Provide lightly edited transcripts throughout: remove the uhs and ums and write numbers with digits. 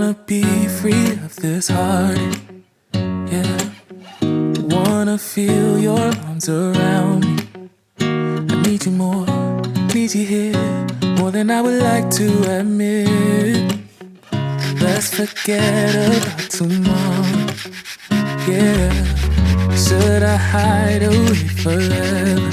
Wanna be free of this heart, yeah. Wanna feel your arms around me. I need you more, need you here, more than I would like to admit. Let's forget about tomorrow, yeah. Should I hide away forever?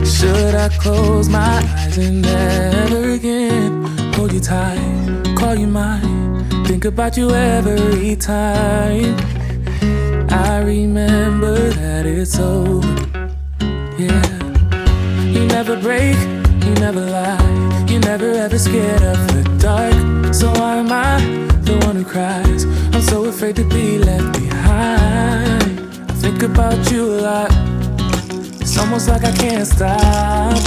Should I close my eyes and never again hold you tight, call you mine, think about you every time? I remember that it's over, yeah. You never break, you never lie, you never ever scared of the dark. So why am I the one who cries? I'm so afraid to be left behind. I think about you a lot. It's almost like I can't stop,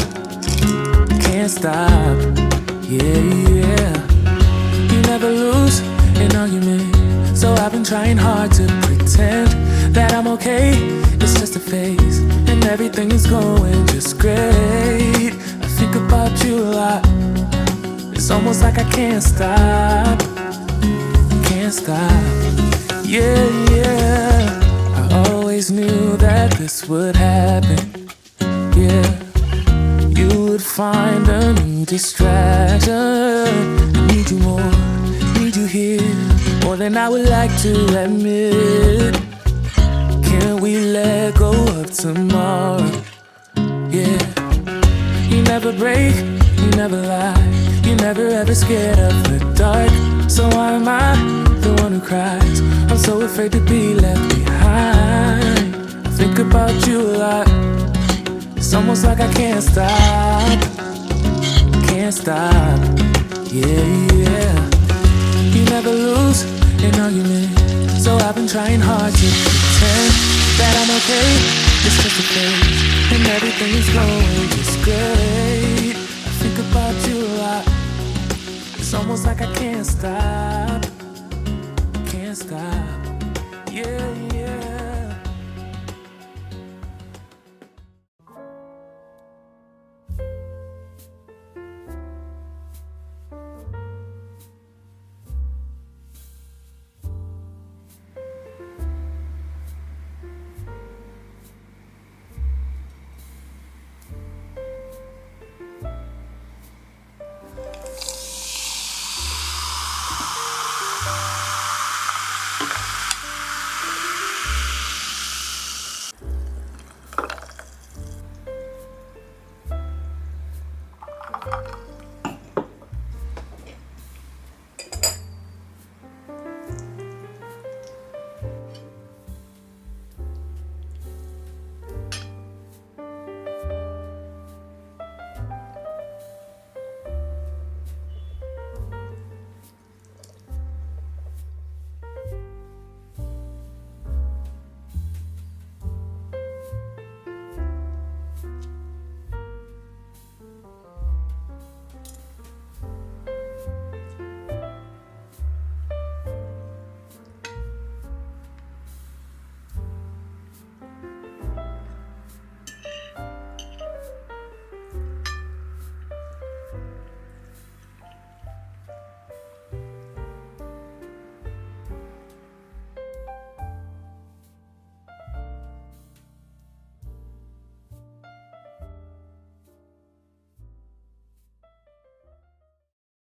can't stop, yeah, yeah. You never lose an argument, so I've been trying hard to pretend that I'm okay. It's just a phase, and everything is going just great. I think about you a lot. It's almost like I can't stop, can't stop, yeah, yeah. I always knew that this would happen, yeah. You would find a new distraction. I need you more, need you here, more than I would like to admit. Can we let go of tomorrow, yeah. You never break, you never lie, you never ever scared of the dark. So why am I the one who cries? I'm so afraid to be left behind. I think about you a lot. It's almost like I can't stop, can't stop, yeah, yeah. You never lose an argument, so I've been trying hard to pretend that I'm okay. It's just a phase, and everything is going just great. I think about you a lot. It's almost like I can't stop, can't stop, yeah, yeah.